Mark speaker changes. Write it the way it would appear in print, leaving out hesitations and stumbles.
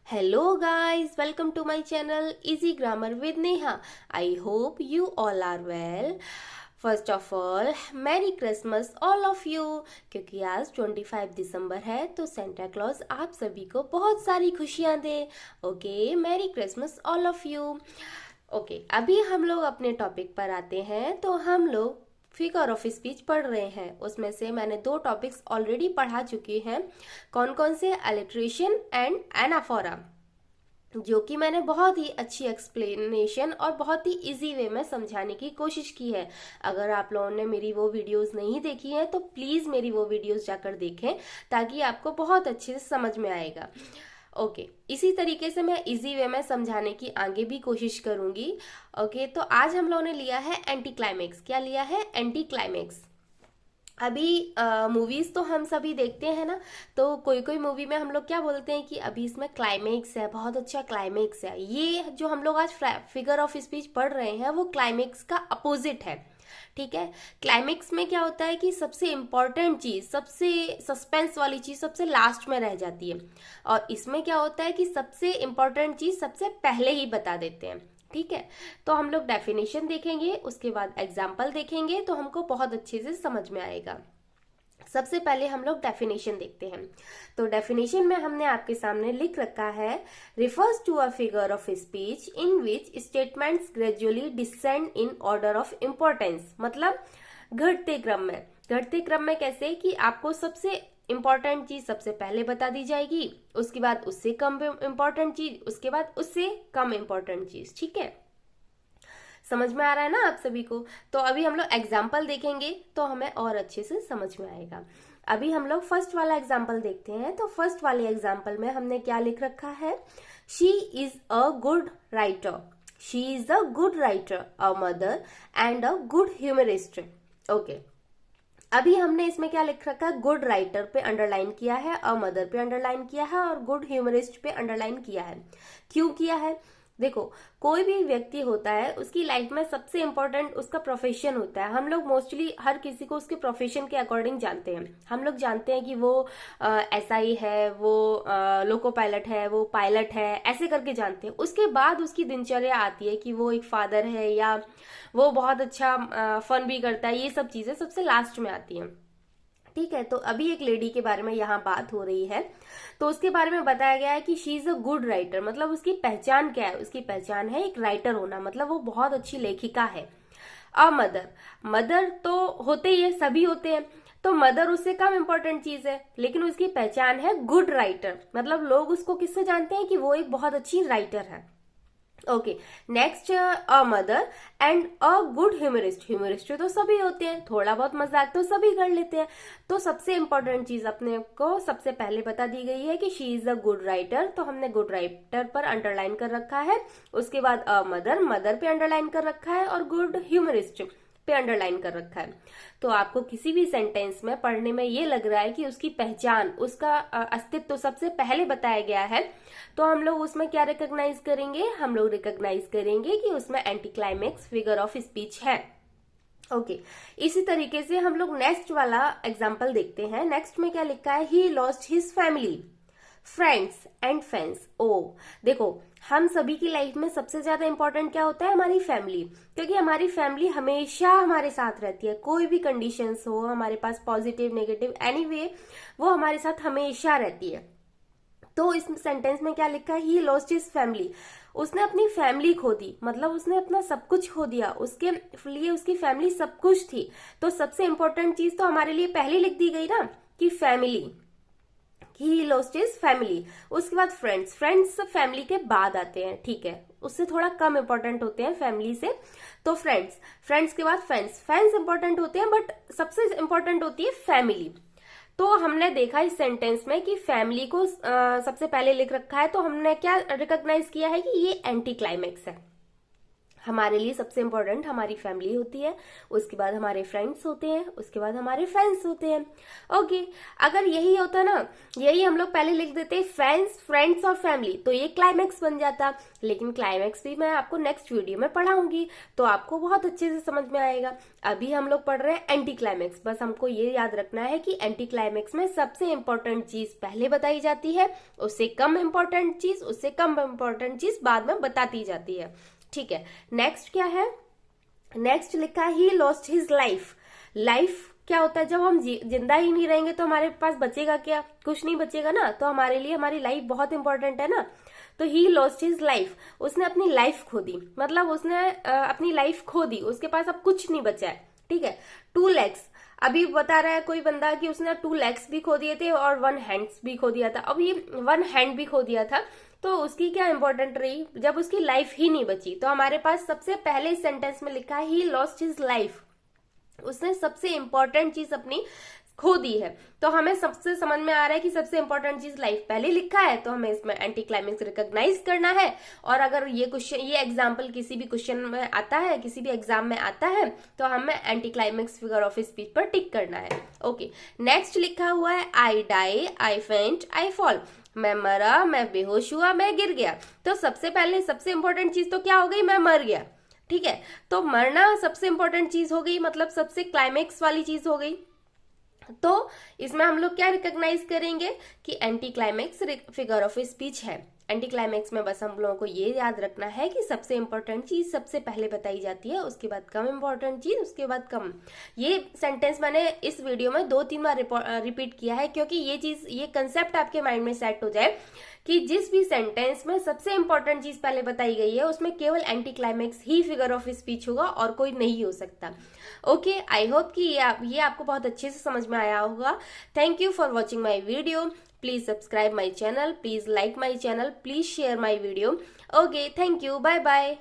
Speaker 1: Hello guys, welcome to my channel Easy Grammar with Neha. I hope you all are well. First of all Mary Christmas all of you, क्योंकि आज 25 दिसंबर है तो Santa Claus आप सभी को बहुत सारी खुशियां दे। Okay, merry Christmas all of you. Okay, अभी हम लोग अपने टॉपिक पर आते हैं। तो हम लोग फिगर ऑफ स्पीच पढ़ रहे हैं, उसमें से मैंने 2 टॉपिक्स ऑलरेडी पढ़ा चुकी हैं। कौन कौन से? अलिट्रेशन एंड एनाफोरा, जो कि मैंने बहुत ही अच्छी एक्सप्लेनेशन और बहुत ही इजी वे में समझाने की कोशिश की है। अगर आप लोगों ने मेरी वो वीडियोस नहीं देखी हैं तो प्लीज़ मेरी वो वीडियोस जाकर देखें, ताकि आपको बहुत अच्छे से समझ में आएगा। ओके, इसी तरीके से मैं इजी वे में समझाने की आगे भी कोशिश करूंगी। ओके, तो आज हम लोगों ने लिया है एंटी क्लाइमेक्स। क्या लिया है? Anti climax. अभी मूवीज तो हम सभी देखते हैं ना, तो कोई कोई मूवी में हम लोग क्या बोलते हैं कि अभी इसमें क्लाइमेक्स है, बहुत अच्छा क्लाइमेक्स है। ये जो हम लोग आज फिगर ऑफ स्पीच पढ़ रहे हैं वो क्लाइमेक्स का अपोजिट है। ठीक है, क्लाइमेक्स में क्या होता है कि सबसे इंपॉर्टेंट चीज, सबसे सस्पेंस वाली चीज सबसे लास्ट में रह जाती है, और इसमें क्या होता है कि सबसे इंपॉर्टेंट चीज सबसे पहले ही बता देते हैं। ठीक है, तो हम लोग डेफिनेशन देखेंगे, उसके बाद एग्जाम्पल देखेंगे, तो हमको बहुत अच्छे से समझ में आएगा। सबसे पहले हम लोग डेफिनेशन देखते हैं। तो डेफिनेशन में हमने आपके सामने लिख रखा है, refers to a figure of speech in which statements gradually descend in order of importance. मतलब घटते क्रम में। घटते क्रम में कैसे? कि आपको सबसे इंपॉर्टेंट चीज सबसे पहले बता दी जाएगी, उसके बाद उससे कम इंपॉर्टेंट चीज, उसके बाद उससे कम इंपॉर्टेंट चीज। ठीक है, समझ में आ रहा है ना आप सभी को? तो अभी हम लोग एग्जाम्पल देखेंगे तो हमें और अच्छे से समझ में आएगा। अभी हम लोग फर्स्ट वाला एग्जाम्पल देखते हैं। तो फर्स्ट वाले एग्जाम्पल में हमने क्या लिख रखा है? She is a good writer. She is a good writer, a mother and a good humourist. Okay, अभी हमने इसमें क्या लिख रखा है? गुड राइटर पे अंडरलाइन किया है, अ मदर पे अंडरलाइन किया है, और गुड ह्यूमरिस्ट पे अंडरलाइन किया है। क्यों किया है? देखो, कोई भी व्यक्ति होता है, उसकी लाइफ में सबसे इंपॉर्टेंट उसका प्रोफेशन होता है। हम लोग मोस्टली हर किसी को उसके प्रोफेशन के अकॉर्डिंग जानते हैं। हम लोग जानते हैं कि वो एसआई है, वो लोको पायलट है, वो पायलट है, ऐसे करके जानते हैं। उसके बाद उसकी दिनचर्या आती है कि वो एक फादर है, या वो बहुत अच्छा फन भी करता है। ये सब चीजें सबसे लास्ट में आती हैं। ठीक है, तो अभी एक लेडी के बारे में यहाँ बात हो रही है, तो उसके बारे में बताया गया है कि she is a good writer. मतलब उसकी पहचान क्या है? उसकी पहचान है एक राइटर होना, मतलब वो बहुत अच्छी लेखिका है। अ मदर, मदर तो होते ही है, सभी होते हैं, तो मदर उससे कम इंपॉर्टेंट चीज है, लेकिन उसकी पहचान है गुड राइटर। मतलब लोग उसको किससे जानते हैं? कि वो एक बहुत अच्छी राइटर है। Okay, next, a mother and a good humourist. Humourist तो सभी होते हैं, थोड़ा बहुत मजाक तो सभी कर लेते हैं। तो सबसे इंपॉर्टेंट चीज अपने को सबसे पहले बता दी गई है कि she is a good writer, तो हमने गुड राइटर पर अंडरलाइन कर रखा है। उसके बाद अ मदर, मदर पे अंडरलाइन कर रखा है, और गुड ह्यूमरिस्ट पे अंडरलाइन कर रखा है। तो आपको किसी भी सेंटेंस में पढ़ने में ये लग रहा है कि उसकी पहचान, उसका अस्तित्व तो सबसे पहले बताया गया है, तो हम लोग उसमें क्या रिकॉग्नाइज करेंगे? हम लोग रिकॉग्नाइज करेंगे कि उसमें anti climax figure of speech है। ओके, इसी तरीके से हम लोग नेक्स्ट वाला एग्जाम्पल देखते हैं। नेक्स्ट में क्या लिखा है? He lost his family, friends and fans. ओ, देखो, हम सभी की लाइफ में सबसे ज्यादा इंपॉर्टेंट क्या होता है? हमारी फैमिली। क्योंकि हमारी फैमिली हमेशा हमारे साथ रहती है, कोई भी कंडीशंस हो हमारे पास, पॉजिटिव नेगेटिव एनीवे, वो हमारे साथ हमेशा रहती है। तो इस सेंटेंस में क्या लिखा है? He lost his family. उसने अपनी फैमिली खो दी, मतलब उसने अपना सब कुछ खो दिया। उसके लिए उसकी फैमिली सब कुछ थी। तो सबसे इंपॉर्टेंट चीज तो हमारे लिए पहले लिख दी गई ना, कि फैमिली। ही लॉस्ट हिज फैमिली। उसके बाद फ्रेंड्स। फ्रेंड्स फैमिली के बाद आते हैं, ठीक है, उससे थोड़ा कम इंपॉर्टेंट होते हैं फैमिली से। तो फ्रेंड्स, फ्रेंड्स के बाद फैंस। फैंस इंपॉर्टेंट होते हैं, बट सबसे इंपॉर्टेंट होती है फैमिली। तो हमने देखा इस सेंटेंस में कि फैमिली को सबसे पहले लिख रखा है, तो हमने क्या रिकॉग्नाइज किया है? कि ये एंटी क्लाइमेक्स है। हमारे लिए सबसे इम्पोर्टेंट हमारी फैमिली होती है, उसके बाद हमारे फ्रेंड्स होते हैं, उसके बाद हमारे फैंस होते हैं। ओके, अगर यही होता ना, यही हम लोग पहले लिख देते फैंस, फ्रेंड्स और फैमिली, तो ये क्लाइमैक्स बन जाता। लेकिन क्लाइमैक्स भी मैं आपको नेक्स्ट वीडियो में पढ़ाऊंगी, तो आपको बहुत अच्छे से समझ में आएगा। अभी हम लोग पढ़ रहे हैं एंटी क्लाइमैक्स। बस हमको ये याद रखना है कि एंटी क्लाइमैक्स में सबसे इम्पोर्टेंट चीज पहले बताई जाती है, उससे कम इम्पोर्टेंट चीज, उससे कम इम्पोर्टेंट चीज बाद में बताती जाती है। ठीक है, नेक्स्ट क्या है? नेक्स्ट लिखा है he lost his life. Life क्या होता है? जब हम जिंदा ही नहीं रहेंगे तो हमारे पास बचेगा क्या? कुछ नहीं बचेगा ना। तो हमारे लिए हमारी लाइफ बहुत इंपॉर्टेंट है ना। तो ही लॉस्ट हिज लाइफ, उसने अपनी लाइफ खो दी, मतलब उसने अपनी लाइफ खो दी, उसके पास अब कुछ नहीं बचा है। ठीक है, 2 legs, अभी बता रहा है कोई बंदा कि उसने 2 legs भी खो दिए थे और 1 hands भी खो दिया था। अब ये 1 hand भी खो दिया था, तो उसकी क्या इंपॉर्टेंट रही जब उसकी लाइफ ही नहीं बची। तो हमारे पास सबसे पहले सेंटेंस में लिखा है ही लॉस्ट हिज लाइफ, उसने सबसे इंपॉर्टेंट चीज अपनी खो दी है। तो हमें सबसे समझ में आ रहा है कि सबसे इंपॉर्टेंट चीज लाइफ पहले लिखा है, तो हमें इसमें एंटी क्लाइमेक्स रिकॉग्नाइज करना है। और अगर ये क्वेश्चन, ये एग्जांपल किसी भी क्वेश्चन में आता है, किसी भी एग्जाम में आता है, तो हमें anti climax figure of speech पर टिक करना है। ओके, नेक्स्ट लिखा हुआ है आई डाई, आई फेंट, आई फॉल। मैं मरा, मैं बेहोश हुआ, मैं गिर गया। तो सबसे पहले सबसे इंपॉर्टेंट चीज तो क्या हो गई? मैं मर गया। ठीक है, तो मरना सबसे इंपॉर्टेंट चीज हो गई, मतलब सबसे क्लाइमेक्स वाली चीज हो गई। तो इसमें हम लोग क्या रिकॉग्नाइज करेंगे कि anti climax figure of speech है। एंटी क्लाइमेक्स में बस हम लोगों को ये याद रखना है कि सबसे इंपॉर्टेंट चीज सबसे पहले बताई जाती है, उसके बाद कम इंपॉर्टेंट चीज, उसके बाद कम। ये सेंटेंस मैंने इस वीडियो में 2-3 बार रिपीट किया है, क्योंकि ये चीज, ये कंसेप्ट आपके माइंड में सेट हो जाए कि जिस भी सेंटेंस में सबसे इंपॉर्टेंट चीज पहले बताई गई है, उसमें केवल anti climax he figure of speech होगा और कोई नहीं हो सकता। ओके, आई होप कि ये आपको बहुत अच्छे से समझ में आया होगा। Thank you for watching my video. Please subscribe my channel, please like my channel, please share my video. Okay, thank you, bye bye.